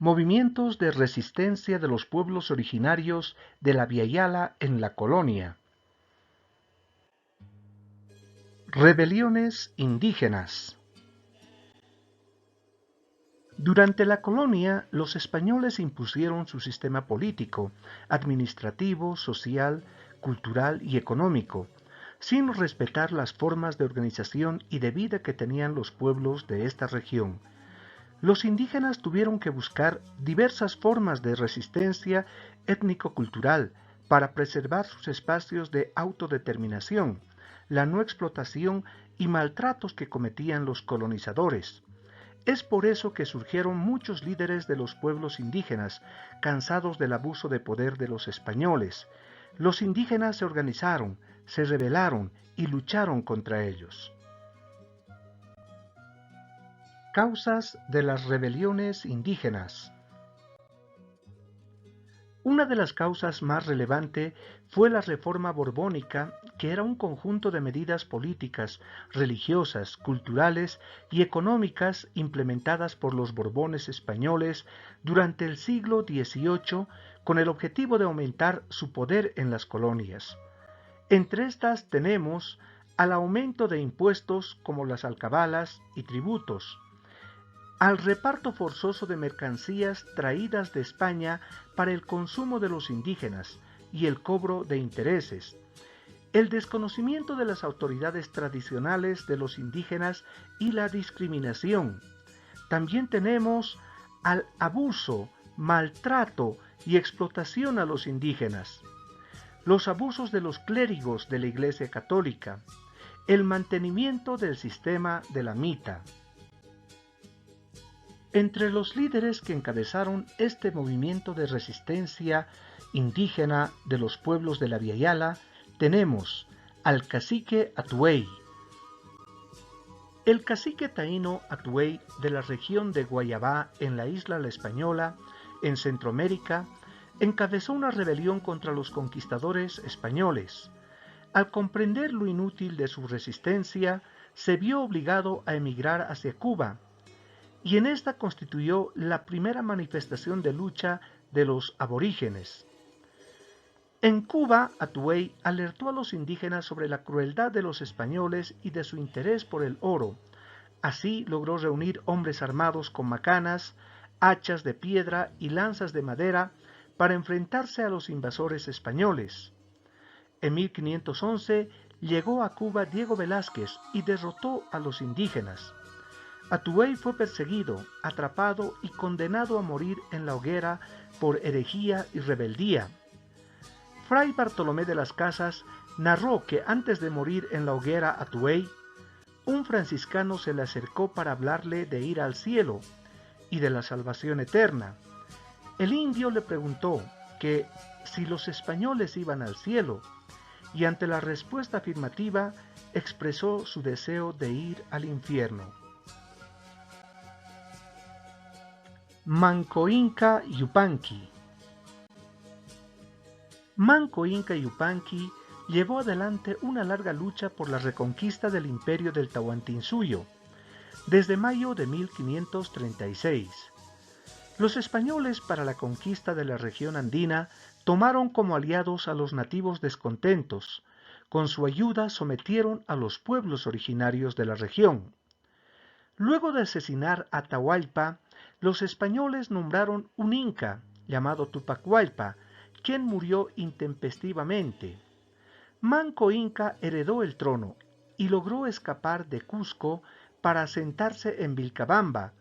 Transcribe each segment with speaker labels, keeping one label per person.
Speaker 1: Movimientos de resistencia de los pueblos originarios de la Via Yala en la colonia. Rebeliones indígenas. Durante la colonia, los españoles impusieron su sistema político, administrativo, social, cultural y económico, sin respetar las formas de organización y de vida que tenían los pueblos de esta región. Los indígenas tuvieron que buscar diversas formas de resistencia étnico-cultural para preservar sus espacios de autodeterminación, la no explotación y maltratos que cometían los colonizadores. Es por eso que surgieron muchos líderes de los pueblos indígenas, cansados del abuso de poder de los españoles. Los indígenas se organizaron, se rebelaron y lucharon contra ellos. Causas de las rebeliones indígenas. Una de las causas más relevantes fue la Reforma Borbónica, que era un conjunto de medidas políticas, religiosas, culturales y económicas implementadas por los Borbones españoles durante el siglo XVIII con el objetivo de aumentar su poder en las colonias. Entre estas tenemos al aumento de impuestos como las alcabalas y tributos, al reparto forzoso de mercancías traídas de España para el consumo de los indígenas y el cobro de intereses, el desconocimiento de las autoridades tradicionales de los indígenas y la discriminación. También tenemos al abuso, maltrato y explotación a los indígenas, los abusos de los clérigos de la Iglesia Católica, el mantenimiento del sistema de la mita. Entre los líderes que encabezaron este movimiento de resistencia indígena de los pueblos de la Via Yala tenemos al cacique Atuey. El cacique taíno Atuey de la región de Guayabá en la isla La Española, en Centroamérica, encabezó una rebelión contra los conquistadores españoles. Al comprender lo inútil de su resistencia, se vio obligado a emigrar hacia Cuba, y en esta constituyó la primera manifestación de lucha de los aborígenes. En Cuba, Atuey alertó a los indígenas sobre la crueldad de los españoles y de su interés por el oro. Así logró reunir hombres armados con macanas, hachas de piedra y lanzas de madera para enfrentarse a los invasores españoles. En 1511 llegó a Cuba Diego Velázquez y derrotó a los indígenas. Atuey fue perseguido, atrapado y condenado a morir en la hoguera por herejía y rebeldía. Fray Bartolomé de las Casas narró que antes de morir en la hoguera Atuey, un franciscano se le acercó para hablarle de ir al cielo y de la salvación eterna. El indio le preguntó que si los españoles iban al cielo, y ante la respuesta afirmativa expresó su deseo de ir al infierno. Manco Inca Yupanqui. Manco Inca Yupanqui llevó adelante una larga lucha por la reconquista del imperio del Tahuantinsuyo, desde mayo de 1536. Los españoles, para la conquista de la región andina, tomaron como aliados a los nativos descontentos. Con su ayuda sometieron a los pueblos originarios de la región. Luego de asesinar a Atahualpa, los españoles nombraron un inca llamado Tupac Hualpa, quien murió intempestivamente. Manco Inca heredó el trono y logró escapar de Cusco para asentarse en Vilcabamba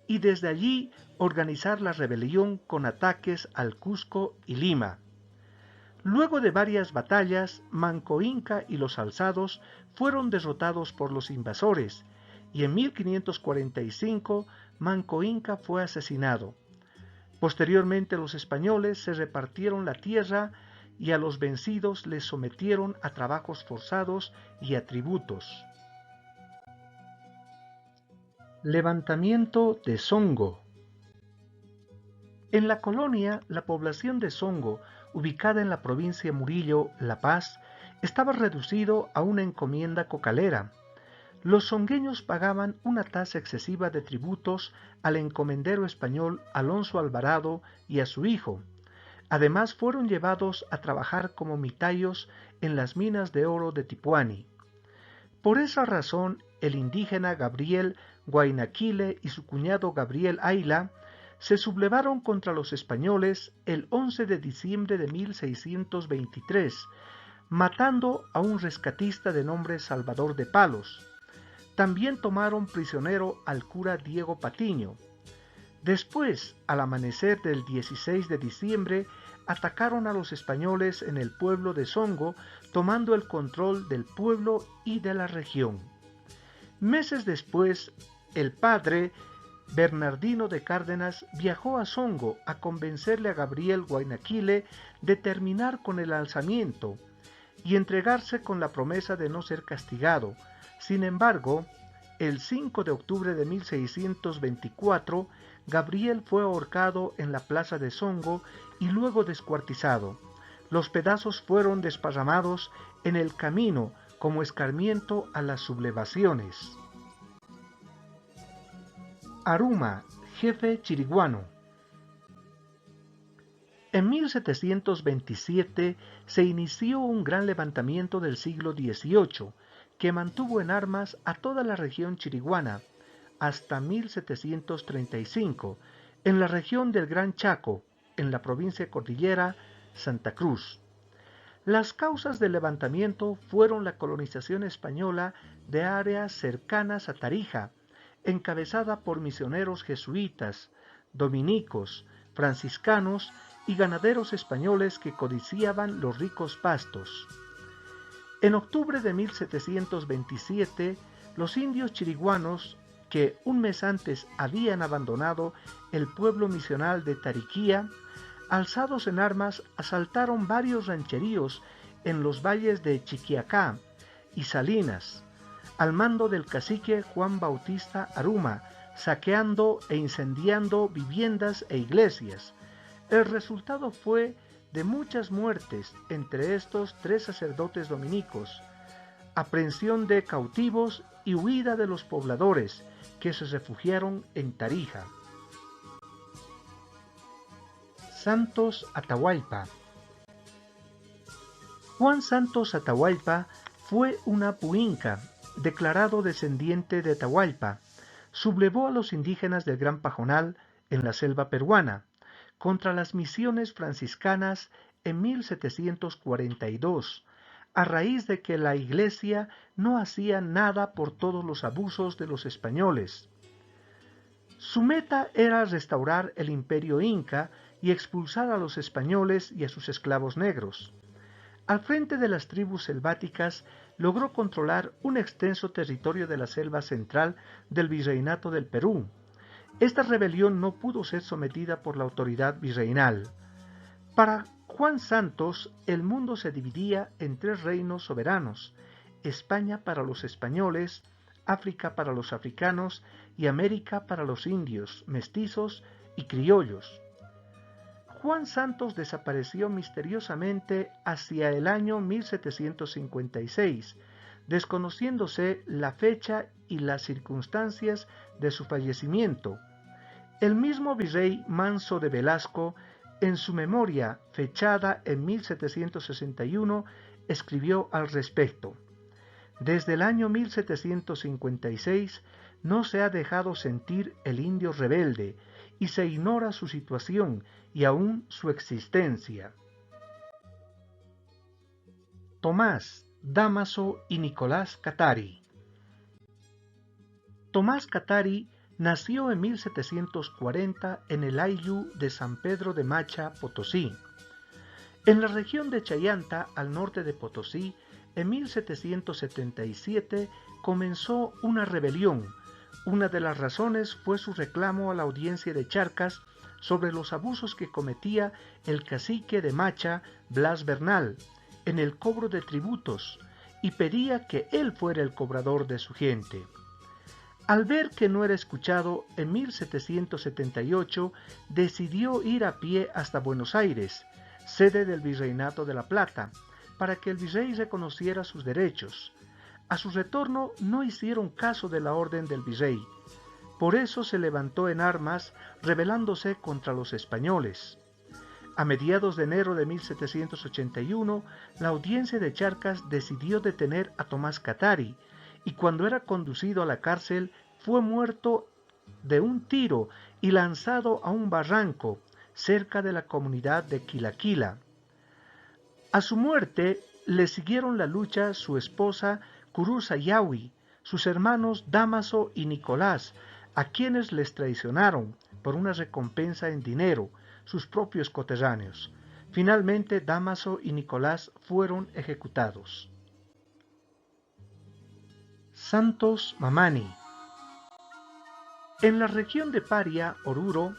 Speaker 1: y desde allí organizar la rebelión con ataques al Cusco y Lima. Luego de varias batallas, Manco Inca y los alzados fueron derrotados por los invasores, y en 1545 Manco Inca fue asesinado. Posteriormente los españoles se repartieron la tierra y a los vencidos les sometieron a trabajos forzados y a tributos. Levantamiento de Songo. En la colonia, la población de Songo, ubicada en la provincia Murillo, La Paz, estaba reducido a una encomienda cocalera. Los songueños pagaban una tasa excesiva de tributos al encomendero español Alonso Alvarado y a su hijo. Además fueron llevados a trabajar como mitayos en las minas de oro de Tipuani. Por esa razón, el indígena Gabriel Guaynaquile y su cuñado Gabriel Ayla se sublevaron contra los españoles el 11 de diciembre de 1623, matando a un rescatista de nombre Salvador de Palos. También tomaron prisionero al cura Diego Patiño. Después, al amanecer del 16 de diciembre, atacaron a los españoles en el pueblo de Songo, tomando el control del pueblo y de la región. Meses después, el padre Bernardino de Cárdenas viajó a Songo a convencerle a Gabriel Guaynaquile de terminar con el alzamiento y entregarse con la promesa de no ser castigado. Sin embargo, el 5 de octubre de 1624, Gabriel fue ahorcado en la plaza de Songo y luego descuartizado. Los pedazos fueron desparramados en el camino como escarmiento a las sublevaciones. Aruma, jefe chiriguano. En 1727 se inició un gran levantamiento del siglo XVIII que mantuvo en armas a toda la región chiriguana hasta 1735 en la región del Gran Chaco, en la provincia cordillera Santa Cruz. Las causas del levantamiento fueron la colonización española de áreas cercanas a Tarija, encabezada por misioneros jesuitas, dominicos, franciscanos y ganaderos españoles que codiciaban los ricos pastos. En octubre de 1727, los indios chiriguanos, que un mes antes habían abandonado el pueblo misional de Tariquía, alzados en armas, asaltaron varios rancheríos en los valles de Chiquiacá y Salinas, al mando del cacique Juan Bautista Aruma, saqueando e incendiando viviendas e iglesias. El resultado fue de muchas muertes, entre estos 3 sacerdotes dominicos, aprehensión de cautivos y huida de los pobladores, que se refugiaron en Tarija. Santos Atahualpa. Juan Santos Atahualpa fue un apu inca, declarado descendiente de Atahualpa. Sublevó a los indígenas del Gran Pajonal en la selva peruana contra las misiones franciscanas en 1742, a raíz de que la Iglesia no hacía nada por todos los abusos de los españoles. Su meta era restaurar el imperio inca y expulsar a los españoles y a sus esclavos negros. Al frente de las tribus selváticas, logró controlar un extenso territorio de la selva central del Virreinato del Perú. Esta rebelión no pudo ser sometida por la autoridad virreinal. Para Juan Santos, el mundo se dividía en 3 reinos soberanos: España para los españoles, África para los africanos y América para los indios, mestizos y criollos. Juan Santos desapareció misteriosamente hacia el año 1756, desconociéndose la fecha y las circunstancias de su fallecimiento. El mismo virrey Manso de Velasco, en su memoria fechada en 1761, escribió al respecto: «Desde el año 1756 no se ha dejado sentir el indio rebelde, y se ignora su situación y aún su existencia». Tomás, Dámaso y Nicolás Catari. Tomás Catari nació en 1740 en el ayllu de San Pedro de Macha, Potosí. En la región de Chayanta, al norte de Potosí, en 1777 comenzó una rebelión. Una de las razones fue su reclamo a la audiencia de Charcas sobre los abusos que cometía el cacique de Macha, Blas Bernal, en el cobro de tributos, y pedía que él fuera el cobrador de su gente. Al ver que no era escuchado, en 1778 decidió ir a pie hasta Buenos Aires, sede del Virreinato de La Plata, para que el virrey reconociera sus derechos. A su retorno no hicieron caso de la orden del virrey. Por eso se levantó en armas, rebelándose contra los españoles. A mediados de enero de 1781, la audiencia de Charcas decidió detener a Tomás Catari, y cuando era conducido a la cárcel fue muerto de un tiro y lanzado a un barranco cerca de la comunidad de Quilaquila. A su muerte le siguieron la lucha su esposa Curuzayahui, sus hermanos Dámaso y Nicolás, a quienes les traicionaron por una recompensa en dinero, sus propios coterráneos. Finalmente Dámaso y Nicolás fueron ejecutados. Santos Mamani. En la región de Paria, Oruro,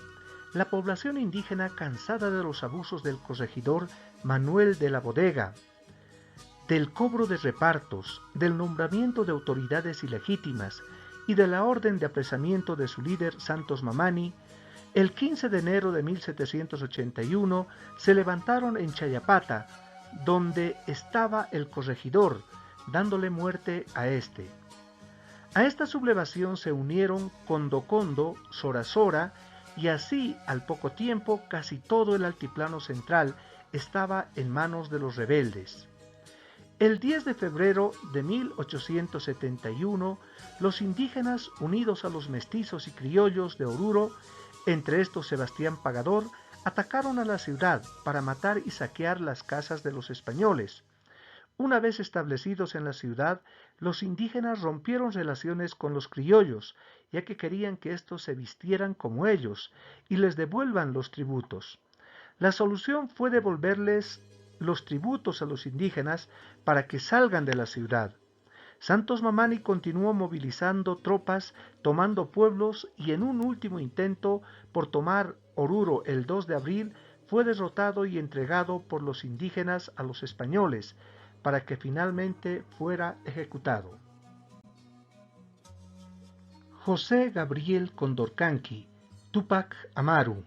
Speaker 1: la población indígena, cansada de los abusos del corregidor Manuel de la Bodega, del cobro de repartos, del nombramiento de autoridades ilegítimas y de la orden de apresamiento de su líder Santos Mamani, el 15 de enero de 1781 se levantaron en Chayapata, donde estaba el corregidor, dándole muerte a este. A esta sublevación se unieron Condocondo, Sorasora, y así al poco tiempo casi todo el altiplano central estaba en manos de los rebeldes. El 10 de febrero de 1871, los indígenas, unidos a los mestizos y criollos de Oruro, entre estos Sebastián Pagador, atacaron a la ciudad para matar y saquear las casas de los españoles. Una vez establecidos en la ciudad, los indígenas rompieron relaciones con los criollos, ya que querían que estos se vistieran como ellos y les devuelvan los tributos. La solución fue devolverles los tributos a los indígenas para que salgan de la ciudad. Santos Mamani continuó movilizando tropas, tomando pueblos, y en un último intento por tomar Oruro el 2 de abril fue derrotado y entregado por los indígenas a los españoles, para que finalmente fuera ejecutado. José Gabriel Condorcanqui, Túpac Amaru.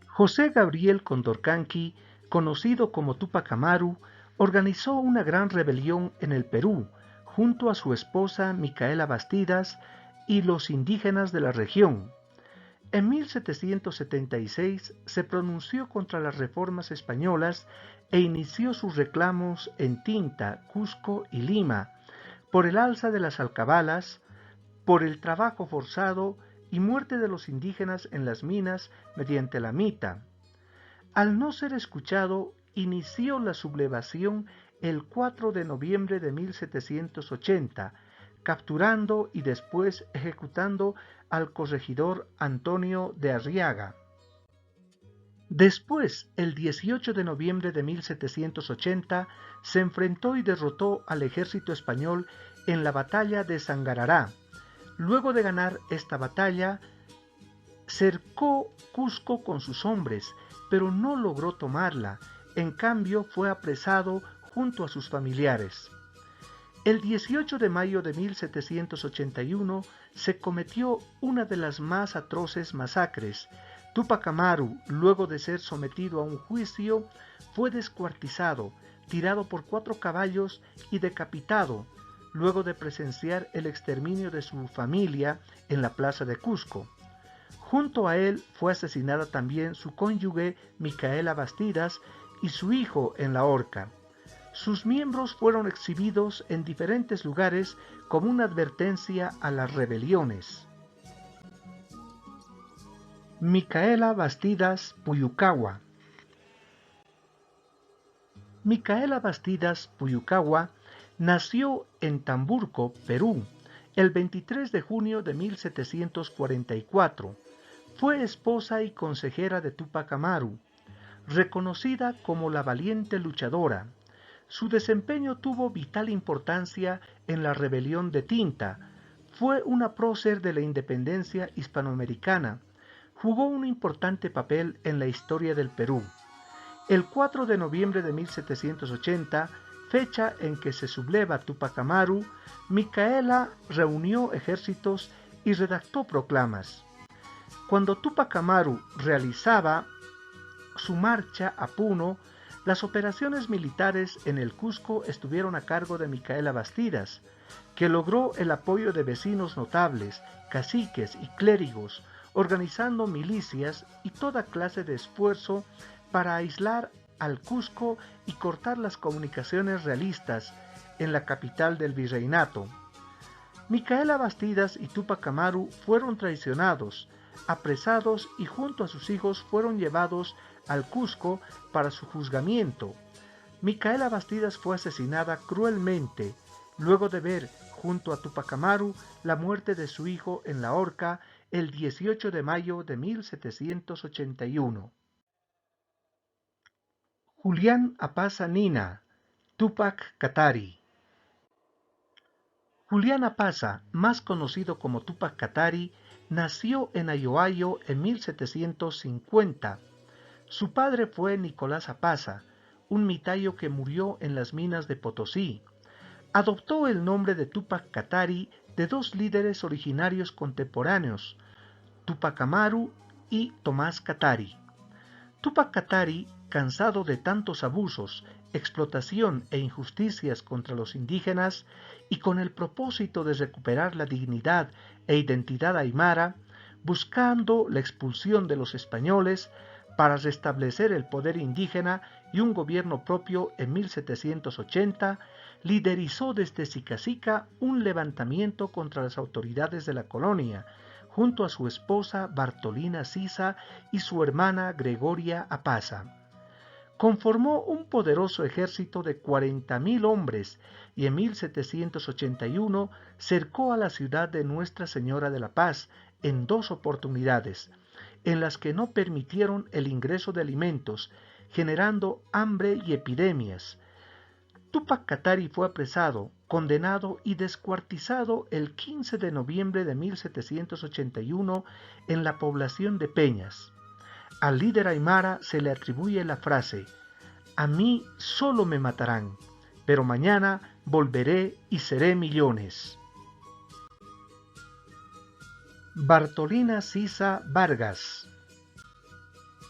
Speaker 1: José Gabriel Condorcanqui, conocido como Túpac Amaru, organizó una gran rebelión en el Perú, junto a su esposa Micaela Bastidas y los indígenas de la región. En 1776 se pronunció contra las reformas españolas e inició sus reclamos en Tinta, Cusco y Lima, por el alza de las alcabalas, por el trabajo forzado y muerte de los indígenas en las minas mediante la mita. Al no ser escuchado, inició la sublevación el 4 de noviembre de 1780, capturando y después ejecutando al corregidor Antonio de Arriaga. Después, el 18 de noviembre de 1780, se enfrentó y derrotó al ejército español en la batalla de Sangarará. Luego de ganar esta batalla, cercó Cusco con sus hombres, pero no logró tomarla. En cambio, fue apresado junto a sus familiares. El 18 de mayo de 1781 se cometió una de las más atroces masacres. Túpac Amaru, luego de ser sometido a un juicio, fue descuartizado, tirado por 4 caballos y decapitado, luego de presenciar el exterminio de su familia en la plaza de Cusco. Junto a él fue asesinada también su cónyuge Micaela Bastidas y su hijo en la horca. Sus miembros fueron exhibidos en diferentes lugares como una advertencia a las rebeliones. Micaela Bastidas Puyucawa. Micaela Bastidas Puyucawa nació en Tamburco, Perú, el 23 de junio de 1744. Fue esposa y consejera de Túpac Amaru, reconocida como la valiente luchadora. Su desempeño tuvo vital importancia en la rebelión de Tinta. Fue una prócer de la independencia hispanoamericana. Jugó un importante papel en la historia del Perú. El 4 de noviembre de 1780, fecha en que se subleva Túpac Amaru, Micaela reunió ejércitos y redactó proclamas. Cuando Túpac Amaru realizaba su marcha a Puno, Las operaciones militares en el Cusco estuvieron a cargo de Micaela Bastidas, que logró el apoyo de vecinos notables, caciques y clérigos, organizando milicias y toda clase de esfuerzo para aislar al Cusco y cortar las comunicaciones realistas en la capital del virreinato. Micaela Bastidas y Túpac Amaru fueron traicionados, apresados y junto a sus hijos fueron llevados al Cusco para su juzgamiento. Micaela Bastidas fue asesinada cruelmente luego de ver junto a Túpac Amaru la muerte de su hijo en la horca el 18 de mayo de 1781. Julián Apaza Nina, Túpac Katari. Julián Apaza, más conocido como Túpac Katari, nació en Ayoayo en 1750. Su padre fue Nicolás Apaza, un mitayo que murió en las minas de Potosí. Adoptó el nombre de Túpac Katari de dos líderes originarios contemporáneos, Túpac Amaru y Tomás Katari. Túpac Katari, cansado de tantos abusos, explotación e injusticias contra los indígenas y con el propósito de recuperar la dignidad e identidad aymara, buscando la expulsión de los españoles para restablecer el poder indígena y un gobierno propio en 1780, liderizó desde Sicacica un levantamiento contra las autoridades de la colonia, junto a su esposa Bartolina Sisa y su hermana Gregoria Apaza. Conformó un poderoso ejército de 40.000 hombres y en 1781 cercó a la ciudad de Nuestra Señora de la Paz en dos oportunidades, en las que no permitieron el ingreso de alimentos, generando hambre y epidemias. Túpac Katari fue apresado, condenado y descuartizado el 15 de noviembre de 1781 en la población de Peñas. Al líder aymara se le atribuye la frase: "A mí solo me matarán, pero mañana volveré y seré millones". Bartolina Sisa Vargas.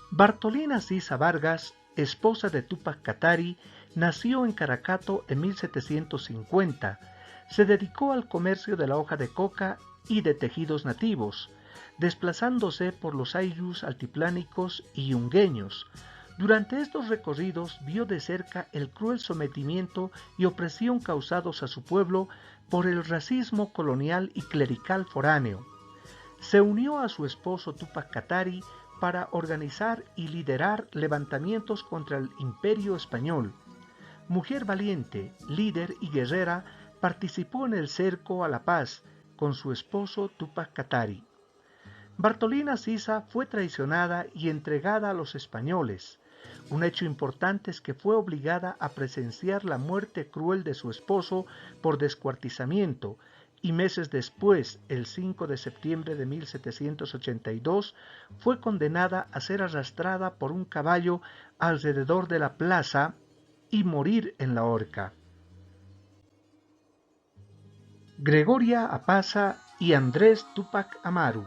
Speaker 1: Bartolina Sisa Vargas, esposa de Túpac Katari, nació en Caracato en 1750. Se dedicó al comercio de la hoja de coca y de tejidos nativos, desplazándose por los ayllus altiplánicos y yungueños. Durante estos recorridos vio de cerca el cruel sometimiento y opresión causados a su pueblo por el racismo colonial y clerical foráneo. Se unió a su esposo Túpac Katari para organizar y liderar levantamientos contra el Imperio Español. Mujer valiente, líder y guerrera, participó en el cerco a La Paz con su esposo Túpac Katari. Bartolina Sisa fue traicionada y entregada a los españoles. Un hecho importante es que fue obligada a presenciar la muerte cruel de su esposo por descuartizamiento y meses después, el 5 de septiembre de 1782, fue condenada a ser arrastrada por un caballo alrededor de la plaza y morir en la horca. Gregoria Apaza y Andrés Túpac Amaru.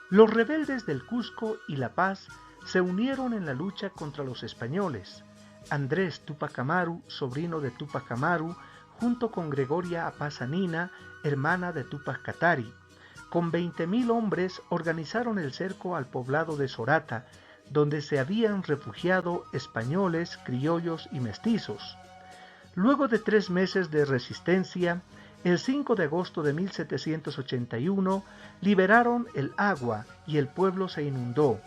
Speaker 1: Los rebeldes del Cusco y La Paz se unieron en la lucha contra los españoles. Andrés Túpac Amaru, sobrino de Túpac Amaru, junto con Gregoria Apaza Nina, hermana de Túpac Katari. Con 20.000 hombres organizaron el cerco al poblado de Sorata, donde se habían refugiado españoles, criollos y mestizos. Luego de 3 meses de resistencia, el 5 de agosto de 1781 liberaron el agua y el pueblo se inundó.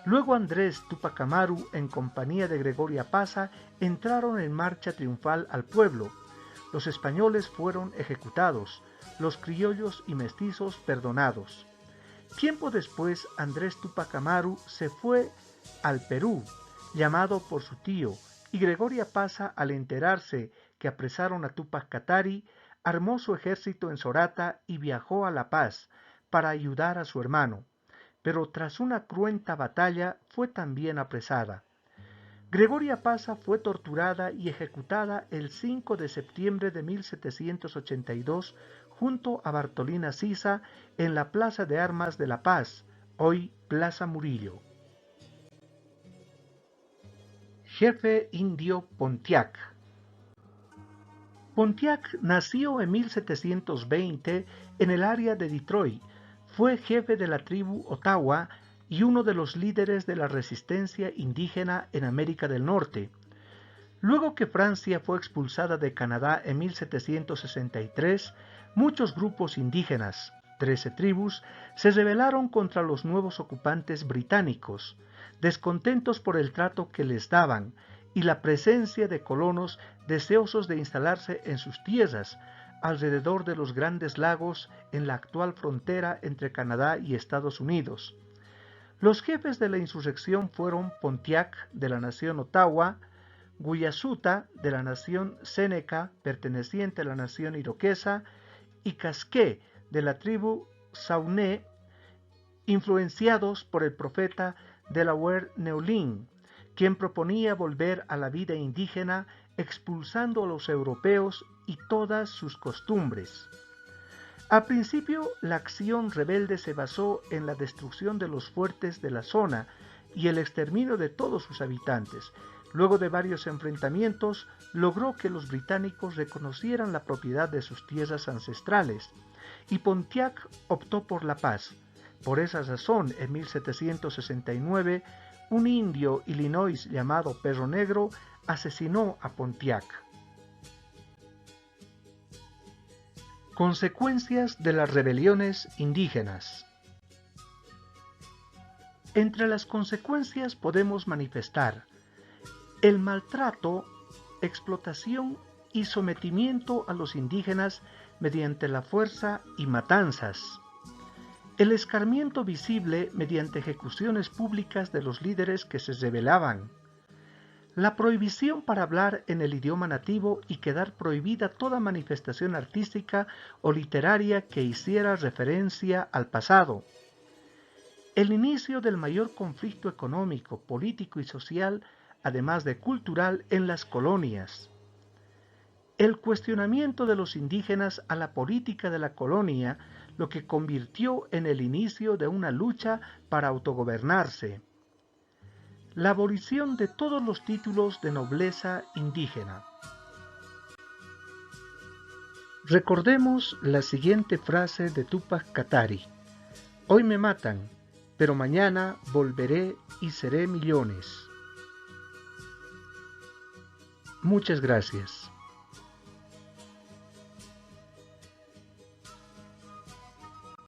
Speaker 1: Luego Andrés Túpac Amaru, en compañía de Gregoria Apaza, entraron en marcha triunfal al pueblo. Los españoles fueron ejecutados, los criollos y mestizos perdonados. Tiempo después, Andrés Túpac Amaru se fue al Perú, llamado por su tío, y Gregoria Apaza, al enterarse que apresaron a Túpac Katari, armó su ejército en Sorata y viajó a La Paz para ayudar a su hermano, pero tras una cruenta batalla fue también apresada. Gregoria Apaza fue torturada y ejecutada el 5 de septiembre de 1782 junto a Bartolina Sisa en la Plaza de Armas de La Paz, hoy Plaza Murillo. Jefe indio Pontiac. Pontiac nació en 1720 en el área de Detroit. Fue jefe de la tribu Ottawa y uno de los líderes de la resistencia indígena en América del Norte. Luego que Francia fue expulsada de Canadá en 1763, muchos grupos indígenas, 13 tribus, se rebelaron contra los nuevos ocupantes británicos, descontentos por el trato que les daban y la presencia de colonos deseosos de instalarse en sus tierras, alrededor de los grandes lagos en la actual frontera entre Canadá y Estados Unidos. Los jefes de la insurrección fueron Pontiac, de la nación Ottawa, Guyasuta, de la nación Seneca, perteneciente a la nación iroquesa, y Casqué, de la tribu Saulnais, influenciados por el profeta Delaware Neulin, quien proponía volver a la vida indígena expulsando a los europeos y todas sus costumbres. Al principio, la acción rebelde se basó en la destrucción de los fuertes de la zona y el exterminio de todos sus habitantes. Luego de varios enfrentamientos, logró que los británicos reconocieran la propiedad de sus tierras ancestrales, y Pontiac optó por la paz. Por esa razón, en 1769, un indio Illinois llamado Perro Negro asesinó a Pontiac. Consecuencias de las rebeliones indígenas. Entre las consecuencias podemos manifestar el maltrato, explotación y sometimiento a los indígenas mediante la fuerza y matanzas, el escarmiento visible mediante ejecuciones públicas de los líderes que se rebelaban, la prohibición para hablar en el idioma nativo y quedar prohibida toda manifestación artística o literaria que hiciera referencia al pasado, el inicio del mayor conflicto económico, político y social, además de cultural, en las colonias, el cuestionamiento de los indígenas a la política de la colonia, lo que convirtió en el inicio de una lucha para autogobernarse, la abolición de todos los títulos de nobleza indígena. Recordemos la siguiente frase de Túpac Katari: hoy me matan, pero mañana volveré y seré millones. Muchas gracias.